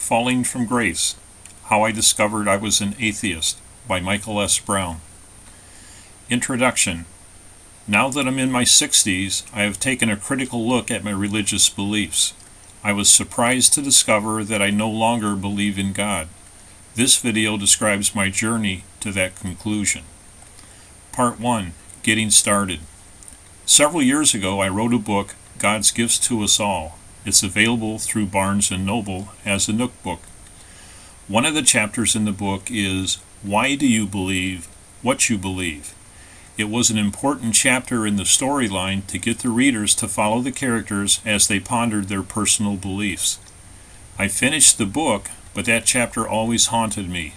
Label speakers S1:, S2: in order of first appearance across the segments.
S1: Falling from Grace, How I Discovered I Was an Atheist by Michael S. Brown. Introduction. Now that I'm in my 60s, I have taken a critical look at my religious beliefs. I was surprised to discover that I no longer believe in God. This video describes my journey to that conclusion. Part 1. Getting Started. Several years ago, I wrote a book, God's Gifts to Us All. It's available through Barnes & Noble as a Nook book. One of the chapters in the book is, Why Do You Believe What You Believe? It was an important chapter in the storyline to get the readers to follow the characters as they pondered their personal beliefs. I finished the book, but that chapter always haunted me.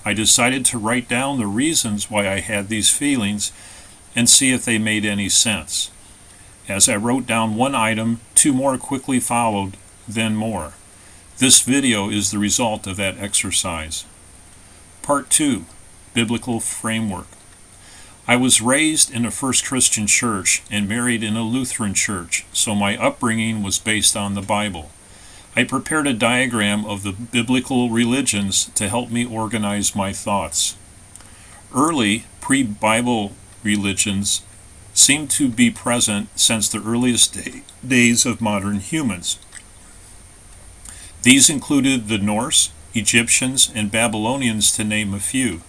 S1: I decided to write down the reasons why I had these feelings and see if they made any sense. As I wrote down one item, two more quickly followed, then more. This video is the result of that exercise. Part 2. Biblical Framework. I was raised in a First Christian church and married in a Lutheran church, so my upbringing was based on the Bible. I prepared a diagram of the biblical religions to help me organize my thoughts. Early, pre-Bible religions seem to be present since the earliest days of modern humans. These included the Norse, Egyptians, and Babylonians, to name a few.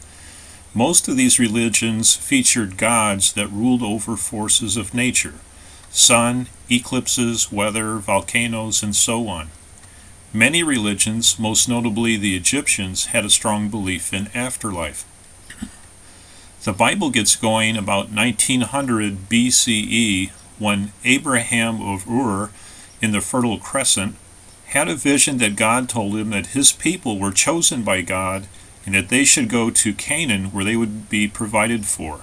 S1: Most of these religions featured gods that ruled over forces of nature: sun, eclipses, weather, volcanoes, and so on. Many religions, most notably the Egyptians, had a strong belief in afterlife. The Bible gets going about 1900 BCE when Abraham of Ur in the Fertile Crescent had a vision that God told him that his people were chosen by God and that they should go to Canaan where they would be provided for.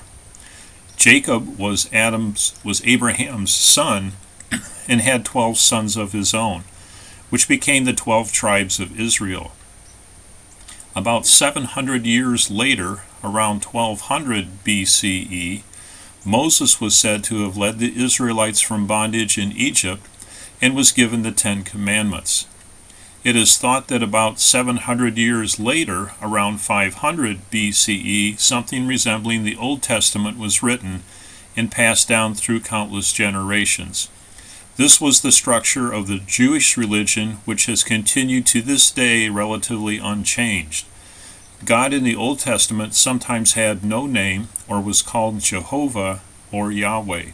S1: Jacob was Abraham's son and had 12 sons of his own, which became the 12 tribes of Israel. About 700 years later, around 1200 BCE, Moses was said to have led the Israelites from bondage in Egypt and was given the 10 Commandments. It is thought that about 700 years later, around 500 BCE, something resembling the Old Testament was written and passed down through countless generations. This was the structure of the Jewish religion, which has continued to this day relatively unchanged. God in the Old Testament sometimes had no name or was called Jehovah or Yahweh.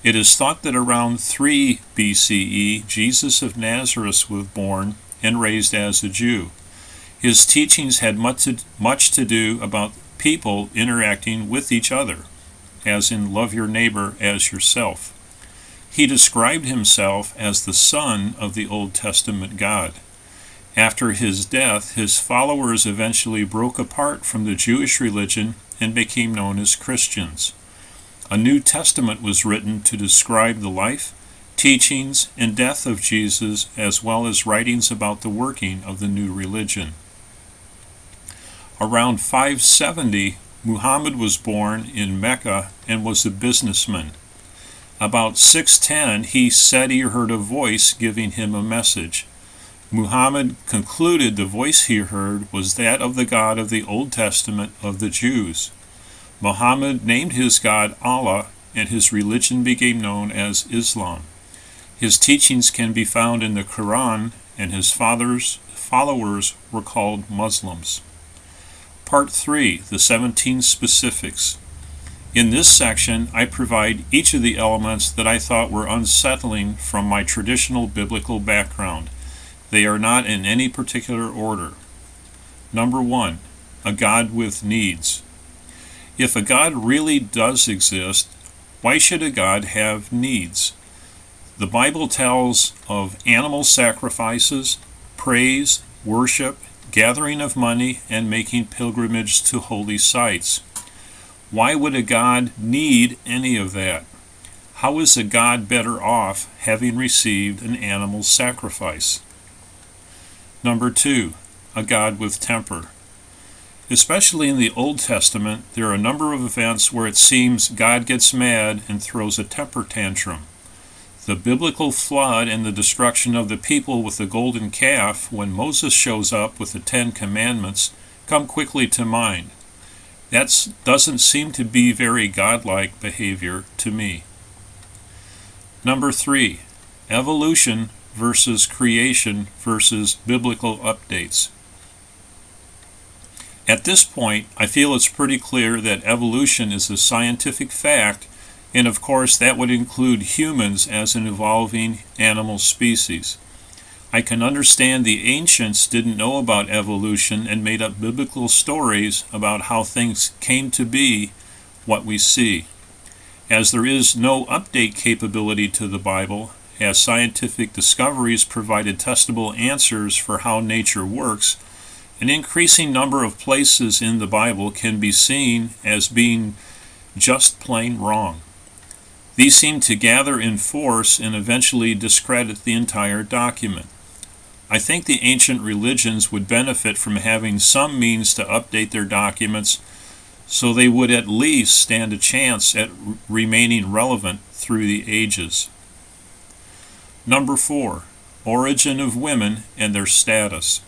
S1: It is thought that around 3 BCE, Jesus of Nazareth was born and raised as a Jew. His teachings had much to do about people interacting with each other, as in love your neighbor as yourself. He described himself as the Son of the Old Testament God. After his death, his followers eventually broke apart from the Jewish religion and became known as Christians. A New Testament was written to describe the life, teachings, and death of Jesus, as well as writings about the working of the new religion. Around 570, Muhammad was born in Mecca and was a businessman. About 610, he said he heard a voice giving him a message. Muhammad concluded the voice he heard was that of the God of the Old Testament of the Jews. Muhammad named his God Allah, and his religion became known as Islam. His teachings can be found in the Quran, and his followers were called Muslims. Part 3. The 17 Specifics. In this section, I provide each of the elements that I thought were unsettling from my traditional biblical background. They are not in any particular order. Number 1. A God with needs. If a God really does exist, why should a God have needs? The Bible tells of animal sacrifices, praise, worship, gathering of money, and making pilgrimage to holy sites. Why would a God need any of that? How is a God better off having received an animal sacrifice? Number 2. A God with temper. Especially in the Old Testament, there are a number of events where it seems God gets mad and throws a temper tantrum. The biblical flood and the destruction of the people with the golden calf when Moses shows up with the 10 Commandments come quickly to mind. That doesn't seem to be very godlike behavior to me. Number 3, evolution versus creation versus biblical updates. At this point, I feel it's pretty clear that evolution is a scientific fact, and of course that would include humans as an evolving animal species. I can understand the ancients didn't know about evolution and made up biblical stories about how things came to be what we see. As there is no update capability to the Bible, as scientific discoveries provided testable answers for how nature works, an increasing number of places in the Bible can be seen as being just plain wrong. These seem to gather in force and eventually discredit the entire document. I think the ancient religions would benefit from having some means to update their documents so they would at least stand a chance at remaining relevant through the ages. Number 4, origin of women and their status.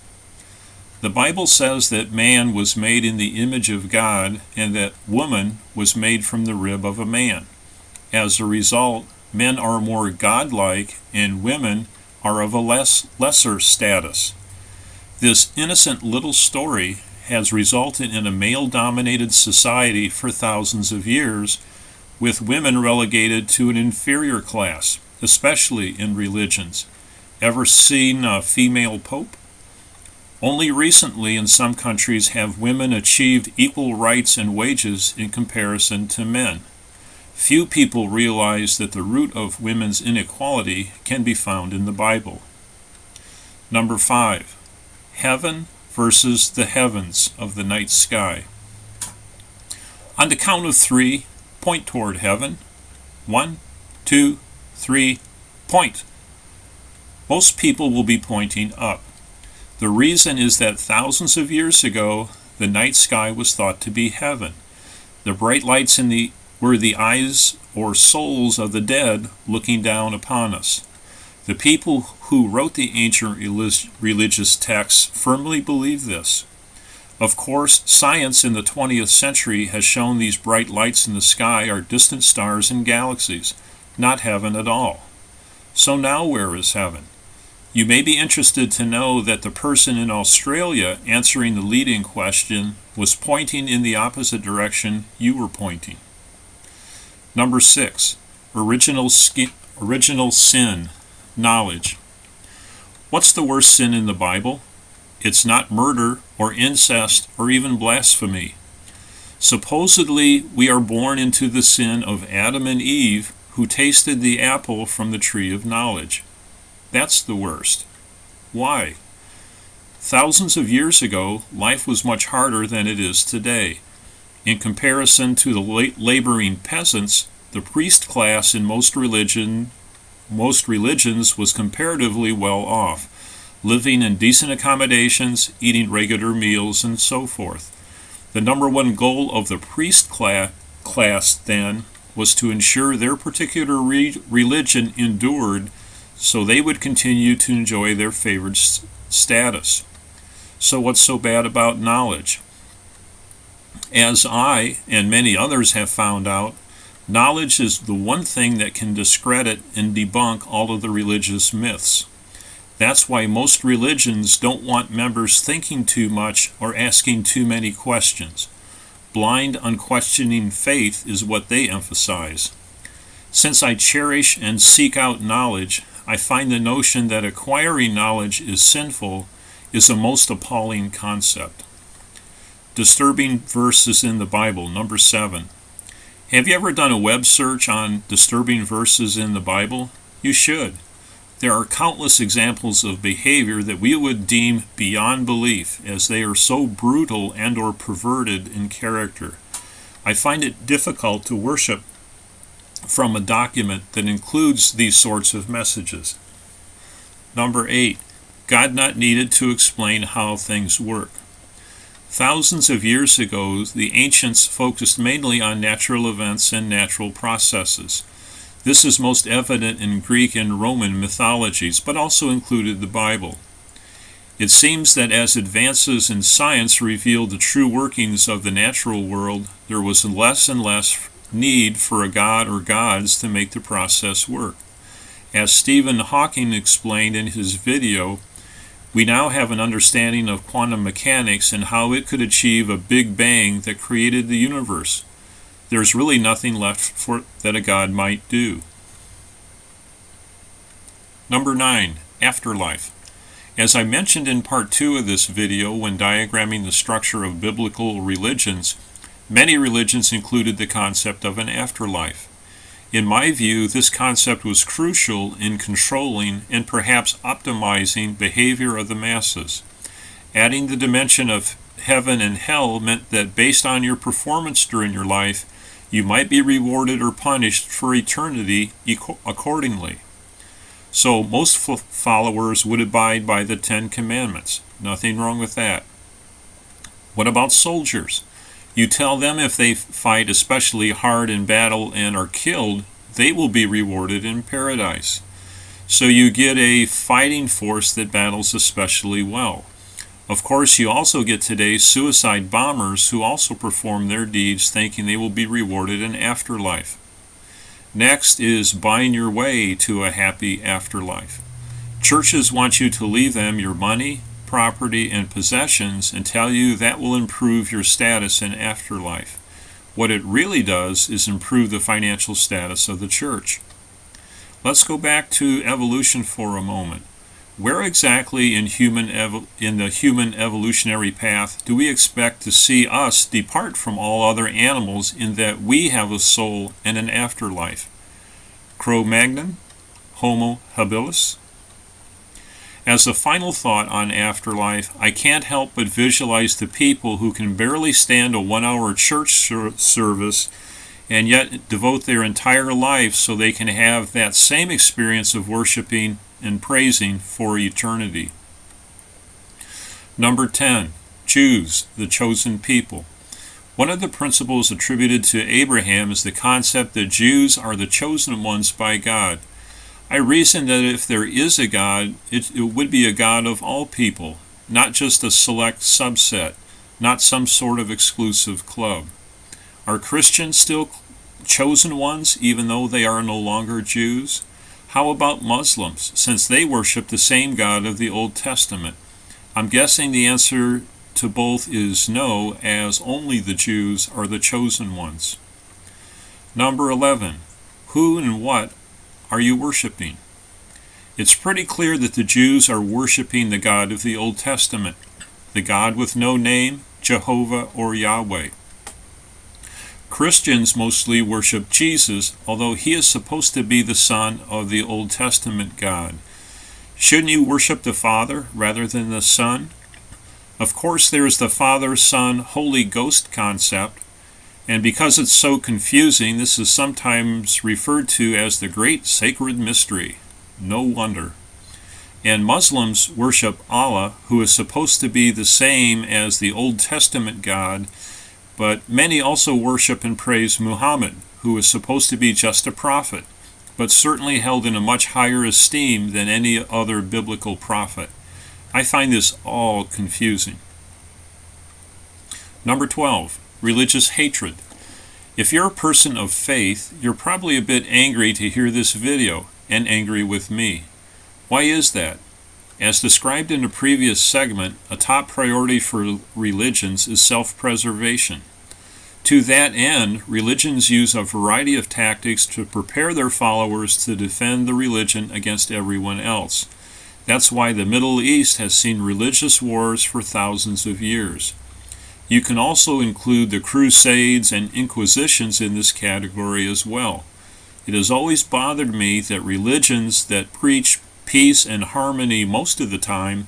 S1: The Bible says that man was made in the image of God and that woman was made from the rib of a man. As a result, men are more godlike and women are of a lesser status. This innocent little story has resulted in a male-dominated society for thousands of years, with women relegated to an inferior class, especially in religions. Ever seen a female pope? Only recently in some countries have women achieved equal rights and wages in comparison to men. Few people realize that the root of women's inequality can be found in the Bible. Number 5, heaven versus the heavens of the night sky. On the count of 3, point toward heaven. 1, 2, 3, point. Most people will be pointing up. The reason is that thousands of years ago, the night sky was thought to be heaven. The bright lights were the eyes or souls of the dead looking down upon us. The people who wrote the ancient religious texts firmly believed this. Of course, science in the 20th century has shown these bright lights in the sky are distant stars and galaxies, not heaven at all. So now where is heaven? You may be interested to know that the person in Australia answering the leading question was pointing in the opposite direction you were pointing. Number 6, original sin, knowledge. What's the worst sin in the Bible? It's not murder or incest or even blasphemy. Supposedly, we are born into the sin of Adam and Eve, who tasted the apple from the tree of knowledge. That's the worst. Why? Thousands of years ago, life was much harder than it is today. In comparison to the laboring peasants, the priest class in most religions was comparatively well off, living in decent accommodations, eating regular meals, and so forth. The number one goal of the priest class then was to ensure their particular religion endured so they would continue to enjoy their favored status. So what's so bad about knowledge? As I and many others have found out, knowledge is the one thing that can discredit and debunk all of the religious myths. That's why most religions don't want members thinking too much or asking too many questions. Blind, unquestioning faith is what they emphasize. Since I cherish and seek out knowledge, I find the notion that acquiring knowledge is sinful is a most appalling concept. Disturbing verses in the Bible, number 7. Have you ever done a web search on disturbing verses in the Bible? You should. There are countless examples of behavior that we would deem beyond belief, as they are so brutal and or perverted in character. I find it difficult to worship from a document that includes these sorts of messages. Number 8, God not needed to explain how things work. Thousands of years ago, the ancients focused mainly on natural events and natural processes. This is most evident in Greek and Roman mythologies, but also included the Bible. It seems that as advances in science revealed the true workings of the natural world, there was less and less need for a god or gods to make the process work. As Stephen Hawking explained in his video, we now have an understanding of quantum mechanics and how it could achieve a big bang that created the universe. There's really nothing left that a god might do. Number 9, afterlife. As I mentioned in part 2 of this video when diagramming the structure of biblical religions, many religions included the concept of an afterlife. In my view, this concept was crucial in controlling and perhaps optimizing behavior of the masses. Adding the dimension of heaven and hell meant that based on your performance during your life, you might be rewarded or punished for eternity accordingly. So most followers would abide by the 10 Commandments. Nothing wrong with that. What about soldiers? You tell them if they fight especially hard in battle and are killed, they will be rewarded in paradise. So you get a fighting force that battles especially well. Of course, you also get today's suicide bombers who also perform their deeds thinking they will be rewarded in afterlife. Next is buying your way to a happy afterlife. Churches want you to leave them your money, property, and possessions and tell you that will improve your status in afterlife. What it really does is improve the financial status of the church. Let's go back to evolution for a moment. Where exactly in the human evolutionary path do we expect to see us depart from all other animals in that we have a soul and an afterlife? Cro-Magnon? Homo habilis? As a final thought on afterlife, I can't help but visualize the people who can barely stand a 1-hour church service and yet devote their entire life so they can have that same experience of worshiping and praising for eternity. Number 10, Jews, the chosen people. One of the principles attributed to Abraham is the concept that Jews are the chosen ones by God. I reason that if there is a God, it would be a God of all people, not just a select subset, not some sort of exclusive club. Are Christians still chosen ones even though they are no longer Jews? How about Muslims, since they worship the same God of the Old Testament? I'm guessing the answer to both is no, as only the Jews are the chosen ones. Number 11. Who and what are you worshiping? It's pretty clear that the Jews are worshiping the God of the Old Testament, the God with no name, Jehovah or Yahweh. Christians mostly worship Jesus, although he is supposed to be the Son of the Old Testament God. Shouldn't you worship the Father rather than the Son? Of course, there is the Father, Son, Holy Ghost concept, and because it's so confusing, this is sometimes referred to as the Great Sacred Mystery. No wonder. And Muslims worship Allah, who is supposed to be the same as the Old Testament God, but many also worship and praise Muhammad, who is supposed to be just a prophet, but certainly held in a much higher esteem than any other biblical prophet. I find this all confusing. Number 12, religious hatred. If you're a person of faith, you're probably a bit angry to hear this video, and angry with me. Why is that? As described in a previous segment, a top priority for religions is self-preservation. To that end, religions use a variety of tactics to prepare their followers to defend the religion against everyone else. That's why the Middle East has seen religious wars for thousands of years. You can also include the Crusades and Inquisitions in this category as well. It has always bothered me that religions that preach peace and harmony most of the time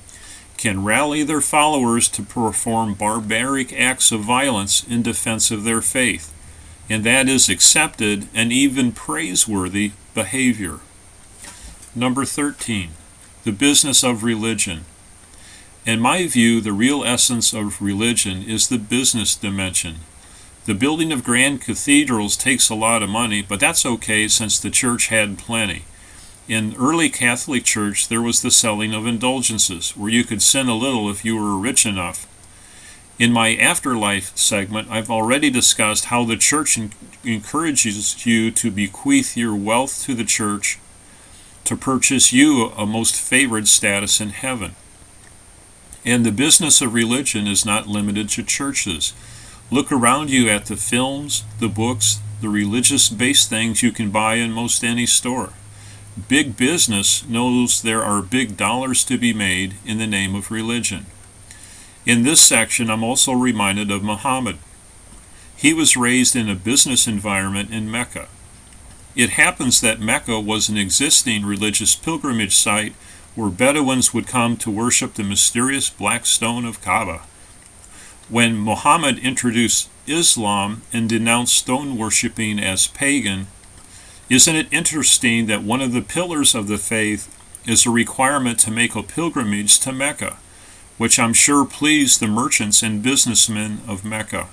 S1: can rally their followers to perform barbaric acts of violence in defense of their faith, and that is accepted and even praiseworthy behavior. Number 13, the business of religion. In my view, the real essence of religion is the business dimension. The building of grand cathedrals takes a lot of money, but that's okay since the church had plenty. In early Catholic Church, there was the selling of indulgences, where you could sin a little if you were rich enough. In my afterlife segment, I've already discussed how the church encourages you to bequeath your wealth to the church to purchase you a most favored status in heaven. And the business of religion is not limited to churches. Look around you at the films, the books, the religious-based things you can buy in most any store. Big business knows there are big dollars to be made in the name of religion. In this section, I'm also reminded of Muhammad. He was raised in a business environment in Mecca. It happens that Mecca was an existing religious pilgrimage site where Bedouins would come to worship the mysterious black stone of Kaaba. When Muhammad introduced Islam and denounced stone worshipping as pagan, isn't it interesting that one of the pillars of the faith is a requirement to make a pilgrimage to Mecca, which I'm sure pleased the merchants and businessmen of Mecca?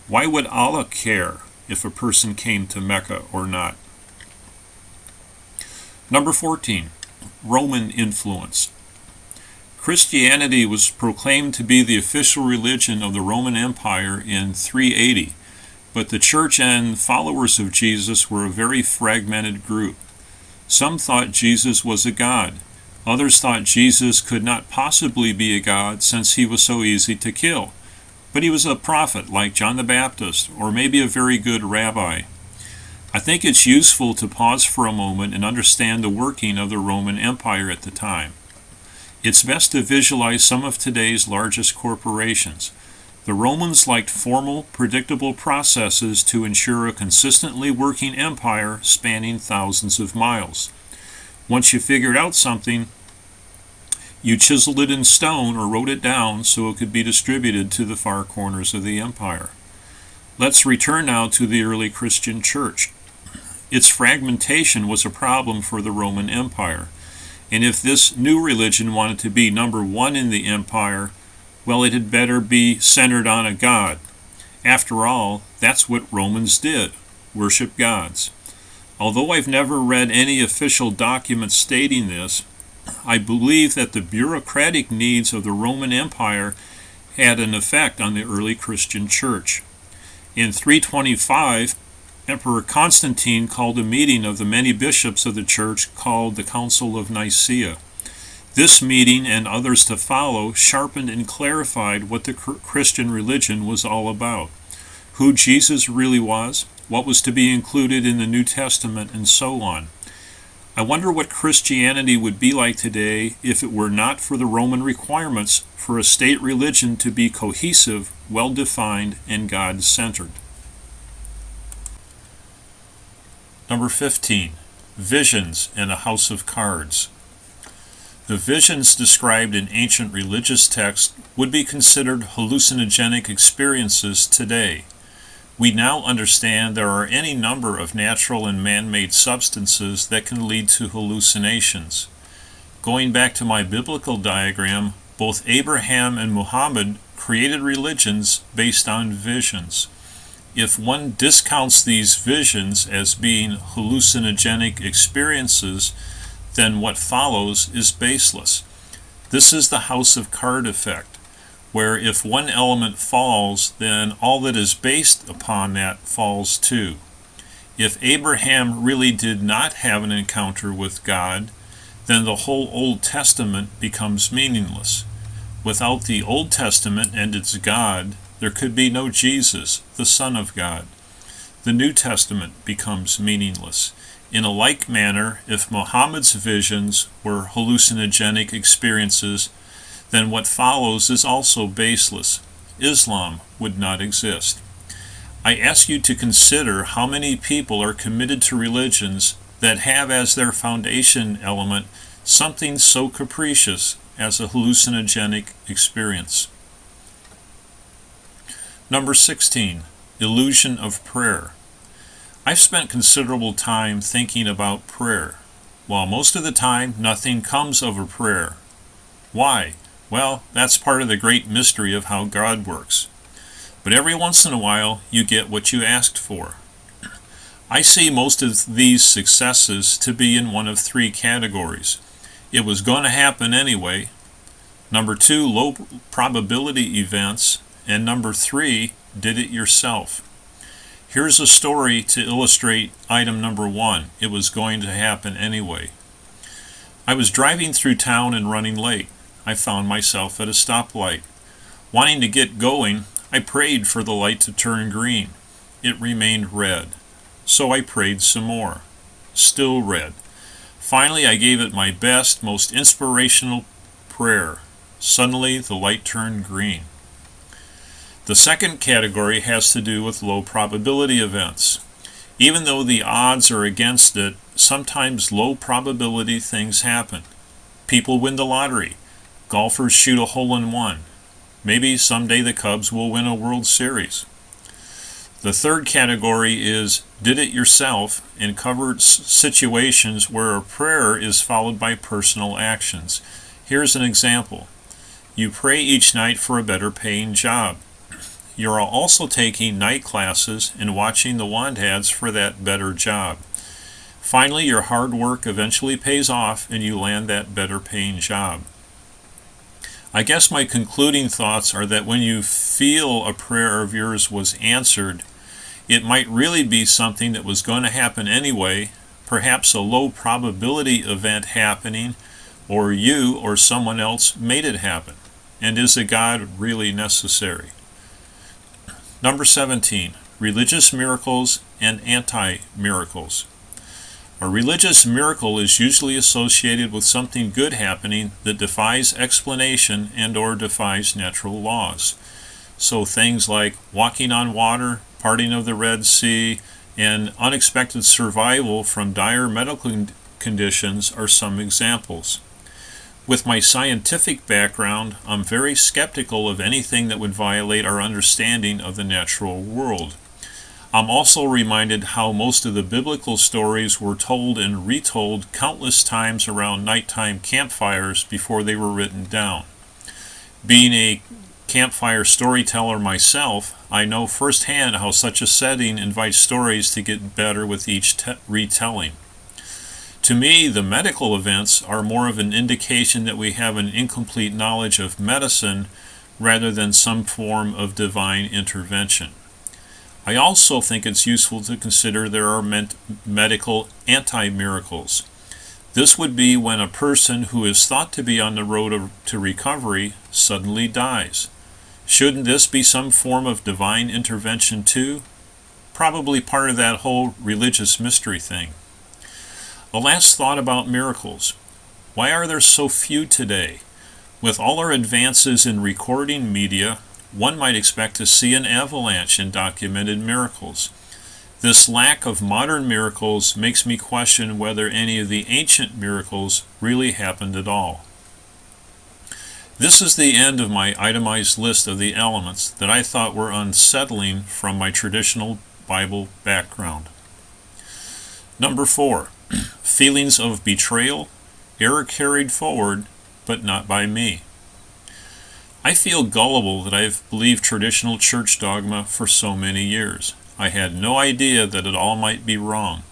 S1: Why would Allah care if a person came to Mecca or not? Number 14, Roman influence. Christianity was proclaimed to be the official religion of the Roman Empire in 380, but the church and followers of Jesus were a very fragmented group. Some thought Jesus was a god. Others thought Jesus could not possibly be a god since he was so easy to kill. But he was a prophet like John the Baptist, or maybe a very good rabbi. I think it's useful to pause for a moment and understand the working of the Roman Empire at the time. It's best to visualize some of today's largest corporations. The Romans liked formal, predictable processes to ensure a consistently working empire spanning thousands of miles. Once you figured out something, you chiseled it in stone or wrote it down so it could be distributed to the far corners of the empire. Let's return now to the early Christian church. Its fragmentation was a problem for the Roman Empire. And if this new religion wanted to be number one in the empire, well, it had better be centered on a god. After all, that's what Romans did, worship gods. Although I've never read any official document stating this, I believe that the bureaucratic needs of the Roman Empire had an effect on the early Christian church. In 325, Emperor Constantine called a meeting of the many bishops of the church called the Council of Nicaea. This meeting and others to follow sharpened and clarified what the Christian religion was all about, who Jesus really was, what was to be included in the New Testament, and so on. I wonder what Christianity would be like today if it were not for the Roman requirements for a state religion to be cohesive, well-defined, and God-centered. Number 15, Visions and a House of Cards. The visions described in ancient religious texts would be considered hallucinogenic experiences today. We now understand there are any number of natural and man-made substances that can lead to hallucinations. Going back to my biblical diagram, both Abraham and Muhammad created religions based on visions. If one discounts these visions as being hallucinogenic experiences, then what follows is baseless. This is the house of card effect, where if one element falls, then all that is based upon that falls too. If Abraham really did not have an encounter with God, then the whole Old Testament becomes meaningless. Without the Old Testament and its God, there could be no Jesus, the Son of God. The New Testament becomes meaningless. In a like manner, if Muhammad's visions were hallucinogenic experiences, then what follows is also baseless. Islam would not exist. I ask you to consider how many people are committed to religions that have as their foundation element something so capricious as a hallucinogenic experience. Number 16, illusion of prayer. I've spent considerable time thinking about prayer. While most of the time nothing comes of a prayer. Why? Well, that's part of the great mystery of how God works. but every once in a while you get what you asked for. I see most of these successes to be in one of three categories. It was going to happen anyway. Number 2, low probability events. And number 3, did it yourself. Here's a story to illustrate item number 1. It was going to happen anyway. I was driving through town and running late. I found myself at a stoplight. Wanting to get going, I prayed for the light to turn green. It remained red. So I prayed some more. Still red. Finally, I gave it my best, most inspirational prayer. Suddenly, the light turned green. The second category has to do with low probability events. Even though the odds are against it, sometimes low probability things happen. People win the lottery. Golfers shoot a hole-in-one. Maybe someday the Cubs will win a World Series. The third category is did it yourself and covers situations where a prayer is followed by personal actions. Here's an example. You pray each night for a better paying job. You are also taking night classes and watching the want ads for that better job. Finally, your hard work eventually pays off and you land that better paying job. I guess my concluding thoughts are that when you feel a prayer of yours was answered, it might really be something that was going to happen anyway, perhaps a low probability event happening, or you or someone else made it happen. And is a God really necessary? Number 17, religious miracles and anti-miracles. A religious miracle is usually associated with something good happening that defies explanation and or defies natural laws. So things like walking on water, parting of the Red Sea, and unexpected survival from dire medical conditions are some examples. With my scientific background, I'm very skeptical of anything that would violate our understanding of the natural world. I'm also reminded how most of the biblical stories were told and retold countless times around nighttime campfires before they were written down. Being a campfire storyteller myself, I know firsthand how such a setting invites stories to get better with each retelling. To me, the medical events are more of an indication that we have an incomplete knowledge of medicine rather than some form of divine intervention. I also think it's useful to consider there are medical anti-miracles. This would be when a person who is thought to be on the road to recovery suddenly dies. Shouldn't this be some form of divine intervention too? Probably part of that whole religious mystery thing. A last thought about miracles. Why are there so few today? With all our advances in recording media, one might expect to see an avalanche in documented miracles. This lack of modern miracles makes me question whether any of the ancient miracles really happened at all. This is the end of my itemized list of the elements that I thought were unsettling from my traditional Bible background. Number 4. Feelings of betrayal, error carried forward, but not by me. I feel gullible that I've believed traditional church dogma for so many years. I had no idea that it all might be wrong.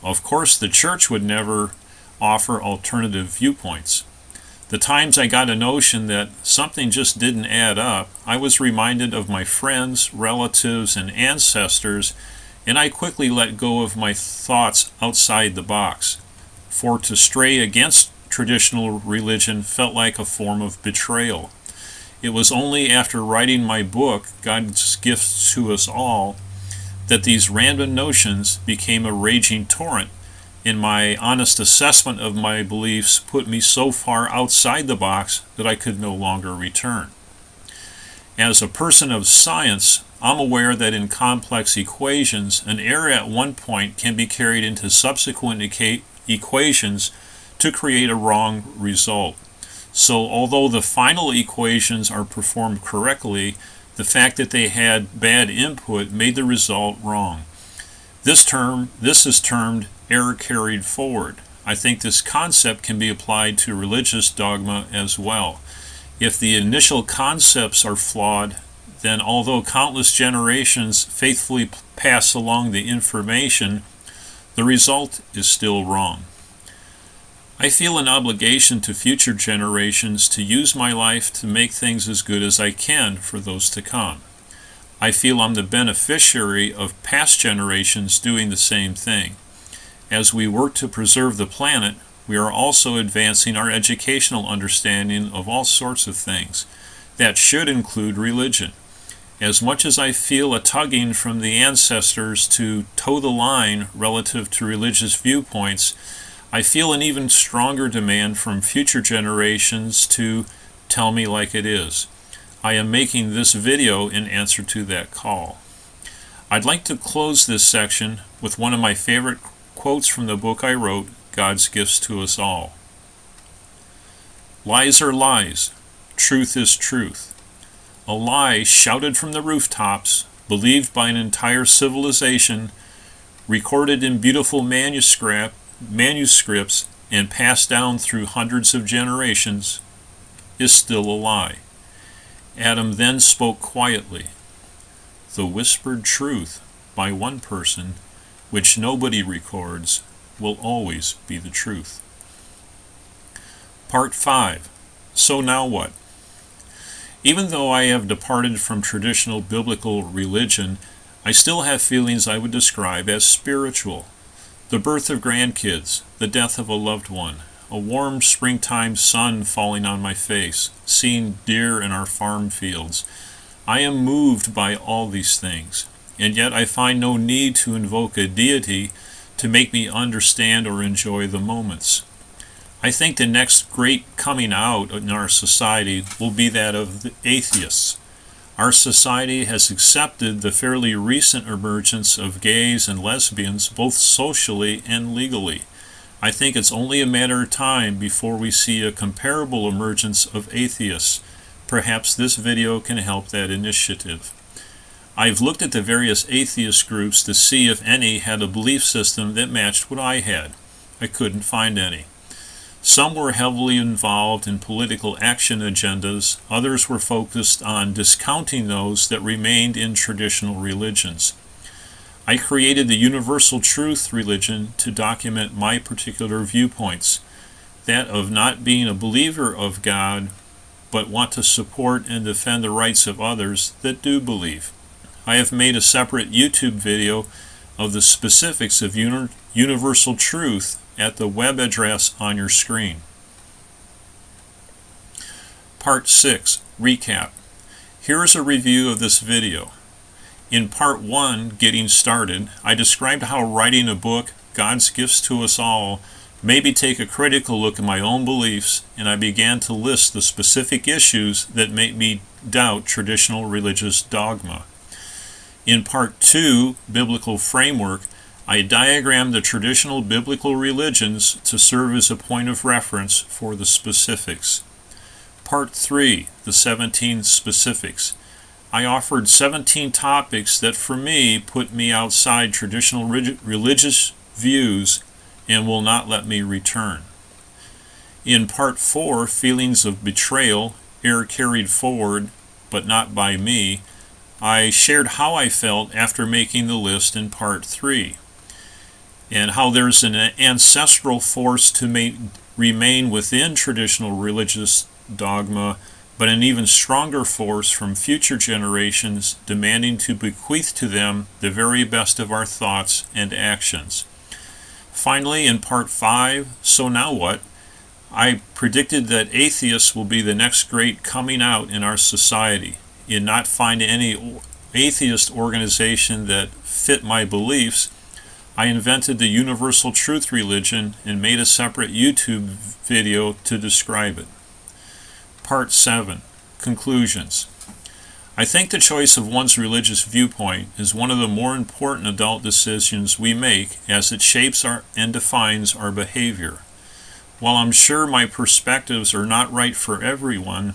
S1: Of course, the church would never offer alternative viewpoints. The times I got a notion that something just didn't add up, I was reminded of my friends, relatives, and ancestors, and I quickly let go of my thoughts outside the box. For to stray against traditional religion felt like a form of betrayal. It was only after writing my book, God's Gift to Us All, that these random notions became a raging torrent, and my honest assessment of my beliefs put me so far outside the box that I could no longer return. As a person of science, I'm aware that in complex equations, an error at one point can be carried into subsequent equations to create a wrong result. So although the final equations are performed correctly, the fact that they had bad input made the result wrong. This is termed error carried forward. I think this concept can be applied to religious dogma as well. If the initial concepts are flawed, then although countless generations faithfully pass along the information, the result is still wrong. I feel an obligation to future generations to use my life to make things as good as I can for those to come. I feel I'm the beneficiary of past generations doing the same thing. As we work to preserve the planet, we are also advancing our educational understanding of all sorts of things. That should include religion. As much as I feel a tugging from the ancestors to toe the line relative to religious viewpoints, I feel an even stronger demand from future generations to tell me like it is. I am making this video in answer to that call. I'd like to close this section with one of my favorite quotes from the book I wrote, God's Gifts to Us All. Lies are lies. Truth is truth. A lie shouted from the rooftops, believed by an entire civilization, recorded in beautiful manuscripts, and passed down through hundreds of generations, is still a lie. Adam then spoke quietly. The whispered truth by one person, which nobody records, will always be the truth. Part 5. So now what? Even though I have departed from traditional biblical religion, I still have feelings I would describe as spiritual. The birth of grandkids, the death of a loved one, a warm springtime sun falling on my face, seeing deer in our farm fields. I am moved by all these things, and yet I find no need to invoke a deity to make me understand or enjoy the moments. I think the next great coming out in our society will be that of the atheists. Our society has accepted the fairly recent emergence of gays and lesbians, both socially and legally. I think it's only a matter of time before we see a comparable emergence of atheists. Perhaps this video can help that initiative. I've looked at the various atheist groups to see if any had a belief system that matched what I had. I couldn't find any. Some were heavily involved in political action agendas, others were focused on discounting those that remained in traditional religions. I created the Universal Truth religion to document my particular viewpoints, that of not being a believer of God, but want to support and defend the rights of others that do believe. I have made a separate YouTube video of the specifics of Universal Truth at the web address on your screen. Part 6. Recap. Here is a review of this video. In Part 1, Getting Started, I described how writing a book, God's Gifts to Us All, made me take a critical look at my own beliefs, and I began to list the specific issues that make me doubt traditional religious dogma. In Part 2, Biblical Framework, I diagrammed the traditional biblical religions to serve as a point of reference for the specifics. Part 3, the 17 specifics. I offered 17 topics that for me put me outside traditional religious views and will not let me return. In Part 4, Feelings of Betrayal, Error Carried Forward, but Not by Me, I shared how I felt after making the list in Part 3. And how there's an ancestral force to remain within traditional religious dogma, but an even stronger force from future generations demanding to bequeath to them the very best of our thoughts and actions. Finally, in Part 5, So Now What?, I predicted that atheists will be the next great coming out in our society. In not finding any atheist organization that fit my beliefs, I invented the Universal Truth religion and made a separate YouTube video to describe it. Part 7. Conclusions. I think the choice of one's religious viewpoint is one of the more important adult decisions we make, as it shapes and defines our behavior. While I'm sure my perspectives are not right for everyone,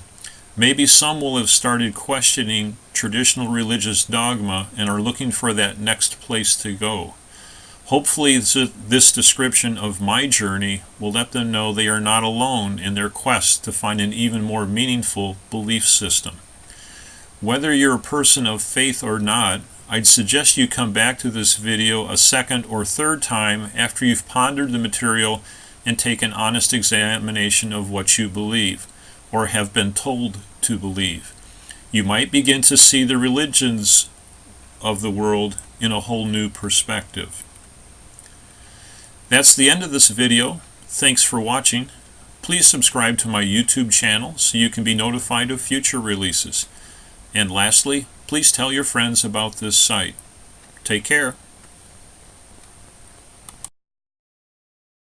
S1: maybe some will have started questioning traditional religious dogma and are looking for that next place to go. Hopefully this description of my journey will let them know they are not alone in their quest to find an even more meaningful belief system. Whether you're a person of faith or not, I'd suggest you come back to this video a second or third time after you've pondered the material and take an honest examination of what you believe, or have been told to believe. You might begin to see the religions of the world in a whole new perspective. That's the end of this video. Thanks for watching. Please subscribe to my YouTube channel so you can be notified of future releases. And lastly, please tell your friends about this site. Take care.